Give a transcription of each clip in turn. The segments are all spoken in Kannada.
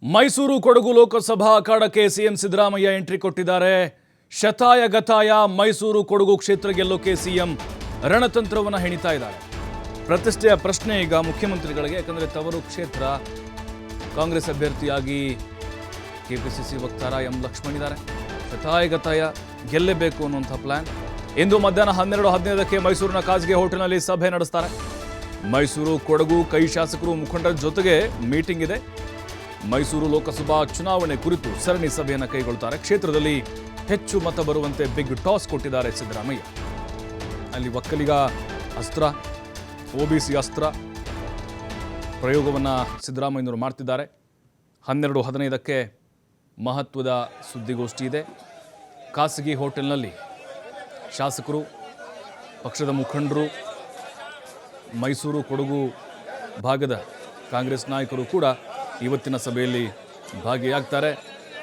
ಮೈಸೂರು ಕೊಡಗು ಲೋಕಸಭಾ ಅಖಾಡಕ್ಕೆ ಸಿಎಂ ಸಿದ್ದರಾಮಯ್ಯ ಎಂಟ್ರಿ ಕೊಟ್ಟಿದ್ದಾರೆ. ಶತಾಯ ಗತಾಯ ಮೈಸೂರು ಕೊಡಗು ಕ್ಷೇತ್ರ ಗೆಲ್ಲೋಕೆ ಸಿಎಂ ರಣತಂತ್ರವನ್ನು ಹೆಣಿತಾ ಇದ್ದಾರೆ. ಪ್ರತಿಷ್ಠೆಯ ಪ್ರಶ್ನೆ ಈಗ ಮುಖ್ಯಮಂತ್ರಿಗಳಿಗೆ, ಯಾಕಂದರೆ ತವರು ಕ್ಷೇತ್ರ. ಕಾಂಗ್ರೆಸ್ ಅಭ್ಯರ್ಥಿಯಾಗಿ ಕೆಪಿಸಿಸಿ ವಕ್ತಾರ ಎಂ ಲಕ್ಷ್ಮಣ್ ಇದ್ದಾರೆ. ಶತಾಯ ಗತಾಯ ಗೆಲ್ಲಬೇಕು ಅನ್ನುವಂಥ ಪ್ಲಾನ್. ಇಂದು ಮಧ್ಯಾಹ್ನ 12:15ಕ್ಕೆ ಮೈಸೂರಿನ ಖಾಸಗಿ ಹೋಟೆಲ್ನಲ್ಲಿ ಸಭೆ ನಡೆಸ್ತಾರೆ. ಮೈಸೂರು ಕೊಡಗು ಕೈ ಶಾಸಕರು ಮುಖಂಡರ ಜೊತೆಗೆ ಮೀಟಿಂಗ್ ಇದೆ. ಮೈಸೂರು ಲೋಕಸಭಾ ಚುನಾವಣೆ ಕುರಿತು ಸರಣಿ ಸಭೆಯನ್ನು ಕೈಗೊಳ್ಳುತ್ತಾರೆ. ಕ್ಷೇತ್ರದಲ್ಲಿ ಹೆಚ್ಚು ಮತ ಬರುವಂತೆ ಬಿಗ್ ಟಾಸ್ ಕೊಟ್ಟಿದ್ದಾರೆ ಸಿದ್ದರಾಮಯ್ಯ. ಅಲ್ಲಿ ಒಕ್ಕಲಿಗ ಅಸ್ತ್ರ, ಒಬಿಸಿ ಅಸ್ತ್ರ ಪ್ರಯೋಗವನ್ನು ಸಿದ್ದರಾಮಯ್ಯನವರು ಮಾಡ್ತಿದ್ದಾರೆ. 12:15ಕ್ಕೆ ಮಹತ್ವದ ಸುದ್ದಿಗೋಷ್ಠಿ ಇದೆ. ಖಾಸಗಿ ಹೋಟೆಲ್ನಲ್ಲಿ ಶಾಸಕರು, ಪಕ್ಷದ ಮುಖಂಡರು, ಮೈಸೂರು ಕೊಡಗು ಭಾಗದ ಕಾಂಗ್ರೆಸ್ ನಾಯಕರು ಕೂಡ ಇವತ್ತಿನ ಸಭೆಯಲ್ಲಿ ಭಾಗಿಯಾಗ್ತಾರೆ.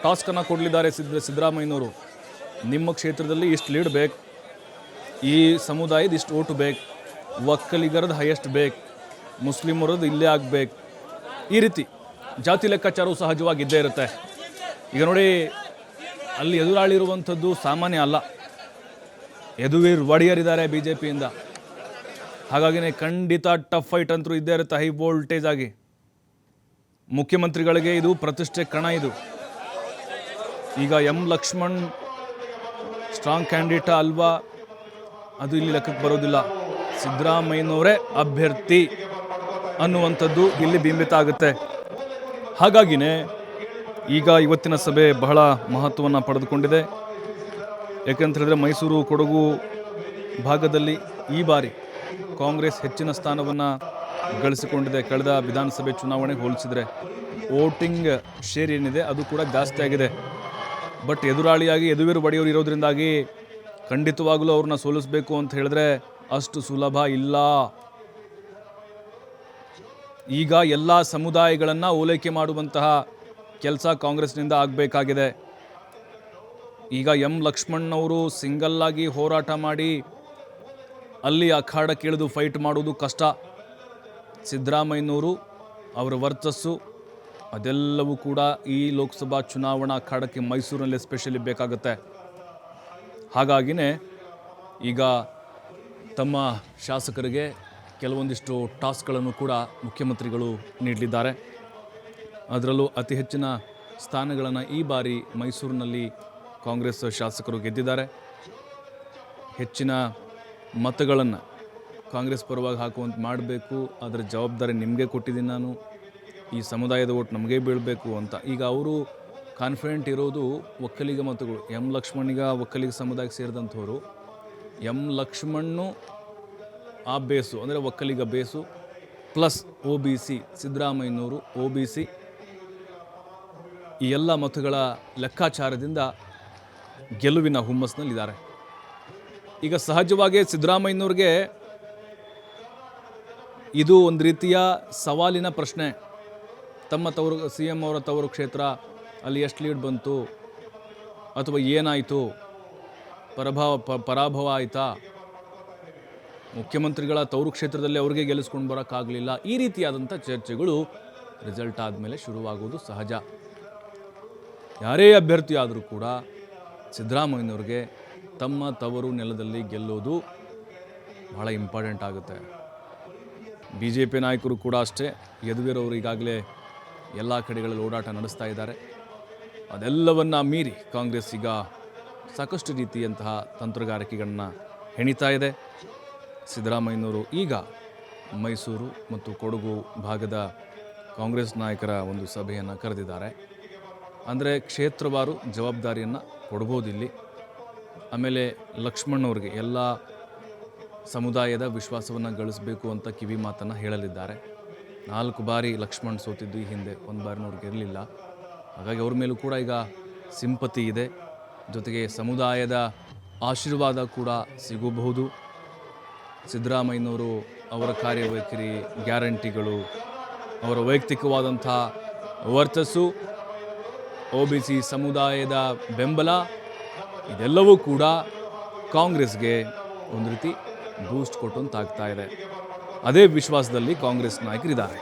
ಟಾಸ್ಕನ್ನು ಕೊಡಲಿದ್ದಾರೆ ಸಿದ್ದರಾಮಯ್ಯನವರು. ನಿಮ್ಮ ಕ್ಷೇತ್ರದಲ್ಲಿ ಇಷ್ಟು ಲೀಡ್ ಬೇಕು, ಈ ಸಮುದಾಯದ ಇಷ್ಟು ಓಟು ಬೇಕು, ಒಕ್ಕಲಿಗರದ್ದು ಹೈಯೆಸ್ಟ್ ಬೇಕು, ಮುಸ್ಲಿಮರದ್ದು ಇಲ್ಲೇ ಆಗಬೇಕು. ಈ ರೀತಿ ಜಾತಿ ಲೆಕ್ಕಾಚಾರವು ಸಹಜವಾಗಿ ಇದ್ದೇ ಇರುತ್ತೆ. ಈಗ ನೋಡಿ, ಅಲ್ಲಿ ಎದುರಾಳಿರುವಂಥದ್ದು ಸಾಮಾನ್ಯ ಅಲ್ಲ. ಯದುವೀರ್ ಒಡೆಯರಿದ್ದಾರೆ ಬಿ ಜೆ ಪಿಯಿಂದ. ಹಾಗಾಗಿನೇ ಖಂಡಿತ ಟಫ್ ಫೈಟ್ ಅಂತೂ ಇದ್ದೇ ಇರುತ್ತೆ, ಹೈ ವೋಲ್ಟೇಜ್ ಆಗಿ. ಮುಖ್ಯಮಂತ್ರಿಗಳಿಗೆ ಇದು ಪ್ರತಿಷ್ಠೆ ಕಣ. ಇದು ಈಗ ಎಂ ಲಕ್ಷ್ಮಣ್ ಸ್ಟ್ರಾಂಗ್ ಕ್ಯಾಂಡಿಡೇಟ್ ಅಲ್ವಾ, ಅದು ಇಲ್ಲಿ ಲೆಕ್ಕಕ್ಕೆ ಬರೋದಿಲ್ಲ. ಸಿದ್ದರಾಮಯ್ಯನವರೇ ಅಭ್ಯರ್ಥಿ ಅನ್ನುವಂಥದ್ದು ಇಲ್ಲಿ ಬಿಂಬಿತ ಆಗುತ್ತೆ. ಹಾಗಾಗಿನೇ ಈಗ ಇವತ್ತಿನ ಸಭೆ ಬಹಳ ಮಹತ್ವವನ್ನು ಪಡೆದುಕೊಂಡಿದೆ. ಯಾಕೆಂತ ಹೇಳಿದ್ರೆ ಮೈಸೂರು ಕೊಡಗು ಭಾಗದಲ್ಲಿ ಈ ಬಾರಿ ಕಾಂಗ್ರೆಸ್ ಹೆಚ್ಚಿನ ಸ್ಥಾನವನ್ನು ಗಳಿಸಿಕೊಂಡಿದೆ. ಕಳೆದ ವಿಧಾನಸಭೆ ಚುನಾವಣೆಗೆ ಹೋಲಿಸಿದರೆ ವೋಟಿಂಗ್ ಶೇರ್ ಏನಿದೆ ಅದು ಕೂಡ ಜಾಸ್ತಿ ಆಗಿದೆ. ಬಟ್ ಎದುರಾಳಿಯಾಗಿ ಯದುವೀರ್ ಒಡೆಯವರು ಇರೋದ್ರಿಂದಾಗಿ ಖಂಡಿತವಾಗಲೂ ಅವ್ರನ್ನ ಸೋಲಿಸಬೇಕು ಅಂತ ಹೇಳಿದ್ರೆ ಅಷ್ಟು ಸುಲಭ ಇಲ್ಲ. ಈಗ ಎಲ್ಲ ಸಮುದಾಯಗಳನ್ನು ಓಲೈಕೆ ಮಾಡುವಂತಹ ಕೆಲಸ ಕಾಂಗ್ರೆಸ್ನಿಂದ ಆಗಬೇಕಾಗಿದೆ. ಈಗ ಎಂ ಲಕ್ಷ್ಮಣ್ಣವರು ಸಿಂಗಲ್ಲಾಗಿ ಹೋರಾಟ ಮಾಡಿ ಅಲ್ಲಿ ಅಖಾಡಕ್ಕೆ ಇಳಿದು ಫೈಟ್ ಮಾಡೋದು ಕಷ್ಟ. ಸಿದ್ದರಾಮಯ್ಯನವರು ಅವರ ವರ್ಚಸ್ಸು ಅದೆಲ್ಲವೂ ಕೂಡ ಈ ಲೋಕಸಭಾ ಚುನಾವಣಾ ಅಖಾಡಕ್ಕೆ ಮೈಸೂರಿನಲ್ಲಿ ಎಸ್ಪೆಷಲಿ ಬೇಕಾಗುತ್ತೆ. ಹಾಗಾಗಿನೇ ಈಗ ತಮ್ಮ ಶಾಸಕರಿಗೆ ಕೆಲವೊಂದಿಷ್ಟು ಟಾಸ್ಕ್ಗಳನ್ನು ಕೂಡ ಮುಖ್ಯಮಂತ್ರಿಗಳು ನೀಡಲಿದ್ದಾರೆ. ಅದರಲ್ಲೂ ಅತಿ ಹೆಚ್ಚಿನ ಸ್ಥಾನಗಳನ್ನು ಈ ಬಾರಿ ಮೈಸೂರಿನಲ್ಲಿ ಕಾಂಗ್ರೆಸ್ ಶಾಸಕರು ಗೆದ್ದಿದ್ದಾರೆ. ಹೆಚ್ಚಿನ ಮತಗಳನ್ನು ಕಾಂಗ್ರೆಸ್ ಪರವಾಗಿ ಹಾಕುವಂತೆ ಮಾಡಬೇಕು, ಅದರ ಜವಾಬ್ದಾರಿ ನಿಮಗೆ ಕೊಟ್ಟಿದ್ದೀನಿ ನಾನು, ಈ ಸಮುದಾಯದ ಓಟ್ ನಮಗೆ ಬೀಳಬೇಕು ಅಂತ. ಈಗ ಅವರು ಕಾನ್ಫಿಡೆಂಟ್ ಇರೋದು ಒಕ್ಕಲಿಗ ಮತಗಳು. ಎಂ ಲಕ್ಷ್ಮಣ್ಣಿಗ ಒಕ್ಕಲಿಗ ಸಮುದಾಯಕ್ಕೆ ಸೇರಿದಂಥವರು. ಎಂ ಲಕ್ಷ್ಮಣ್ಣು ಆ ಬೇಸು ಅಂದರೆ ಒಕ್ಕಲಿಗ ಬೇಸು ಪ್ಲಸ್ ಒ ಬಿ ಸಿ, ಸಿದ್ದರಾಮಯ್ಯನವರು ಒ ಬಿ ಸಿ, ಈ ಎಲ್ಲ ಮತಗಳ ಲೆಕ್ಕಾಚಾರದಿಂದ ಗೆಲುವಿನ ಹುಮ್ಮಸ್ನಲ್ಲಿದ್ದಾರೆ. ಈಗ ಸಹಜವಾಗಿ ಸಿದ್ದರಾಮಯ್ಯನವ್ರಿಗೆ ಇದು ಒಂದು ರೀತಿಯ ಸವಾಲಿನ ಪ್ರಶ್ನೆ. ತಮ್ಮ ತವರು ಸಿ ಎಂ ಅವರ ತವರು ಕ್ಷೇತ್ರ, ಅಲ್ಲಿ ಎಷ್ಟು ಲೀಡ್ ಬಂತು ಅಥವಾ ಏನಾಯಿತು, ಪರಾಭವ ಆಯಿತಾ, ಮುಖ್ಯಮಂತ್ರಿಗಳ ತವರು ಕ್ಷೇತ್ರದಲ್ಲಿ ಅವ್ರಿಗೆ ಗೆಲ್ಲಿಸ್ಕೊಂಡು ಬರೋಕ್ಕಾಗಲಿಲ್ಲ, ಈ ರೀತಿಯಾದಂಥ ಚರ್ಚೆಗಳು ರಿಸಲ್ಟ್ ಆದಮೇಲೆ ಶುರುವಾಗುವುದು ಸಹಜ. ಯಾರೇ ಅಭ್ಯರ್ಥಿ ಆದರೂ ಕೂಡ ಸಿದ್ದರಾಮಯ್ಯನವ್ರಿಗೆ ತಮ್ಮ ತವರು ನೆಲದಲ್ಲಿ ಗೆಲ್ಲೋದು ಬಹಳ ಇಂಪಾರ್ಟೆಂಟ್ ಆಗುತ್ತೆ. ಬಿ ಜೆ ಪಿ ನಾಯಕರು ಕೂಡ ಅಷ್ಟೇ. ಯದುವೀರ್ ಅವರು ಈಗಾಗಲೇ ಎಲ್ಲ ಕಡೆಗಳಲ್ಲಿ ಓಡಾಟ ನಡೆಸ್ತಾ ಇದ್ದಾರೆ. ಅದೆಲ್ಲವನ್ನು ಮೀರಿ ಕಾಂಗ್ರೆಸ್ ಈಗ ಸಾಕಷ್ಟು ರೀತಿಯಂತಹ ತಂತ್ರಗಾರಿಕೆಗಳನ್ನು ಹೆಣಿತಾ ಇದೆ. ಸಿದ್ದರಾಮಯ್ಯನವರು ಈಗ ಮೈಸೂರು ಮತ್ತು ಕೊಡಗು ಭಾಗದ ಕಾಂಗ್ರೆಸ್ ನಾಯಕರ ಒಂದು ಸಭೆಯನ್ನು ಕರೆದಿದ್ದಾರೆ. ಅಂದರೆ ಕ್ಷೇತ್ರವಾರು ಜವಾಬ್ದಾರಿಯನ್ನು ಕೊಡ್ಬೋದಿಲ್ಲಿ. ಆಮೇಲೆ ಲಕ್ಷ್ಮಣ್ಣವ್ರಿಗೆ ಎಲ್ಲ ಸಮುದಾಯದ ವಿಶ್ವಾಸವನ್ನು ಗಳಿಸಬೇಕು ಅಂತ ಕಿವಿ ಮಾತನ್ನು ಹೇಳಲಿದ್ದಾರೆ. 4 ಬಾರಿ ಲಕ್ಷ್ಮಣ್ ಸೋತಿದ್ದು ಈ ಹಿಂದೆ, 1 ಬಾರಿನೂ ಅವ್ರಿಗೆ ಇರಲಿಲ್ಲ. ಹಾಗಾಗಿ ಅವ್ರ ಮೇಲೂ ಕೂಡ ಈಗ ಸಿಂಪತಿ ಇದೆ. ಜೊತೆಗೆ ಸಮುದಾಯದ ಆಶೀರ್ವಾದ ಕೂಡ ಸಿಗಬಹುದು. ಸಿದ್ದರಾಮಯ್ಯನವರು ಅವರ ಕಾರ್ಯವೈಖರಿ, ಗ್ಯಾರಂಟಿಗಳು, ಅವರ ವೈಯಕ್ತಿಕವಾದಂಥ ವರ್ಚಸ್ಸು, ಒ ಬಿ ಸಿ ಸಮುದಾಯದ ಬೆಂಬಲ, ಇದೆಲ್ಲವೂ ಕೂಡ ಕಾಂಗ್ರೆಸ್ಗೆ ಒಂದು ರೀತಿ ಬೂಸ್ಟ್ ಕೊಟ್ಟಂತಾಗ್ತಾ ಇದೆ. ಅದೇ ವಿಶ್ವಾಸದಲ್ಲಿ ಕಾಂಗ್ರೆಸ್ ನಾಯಕರಿದ್ದಾರೆ.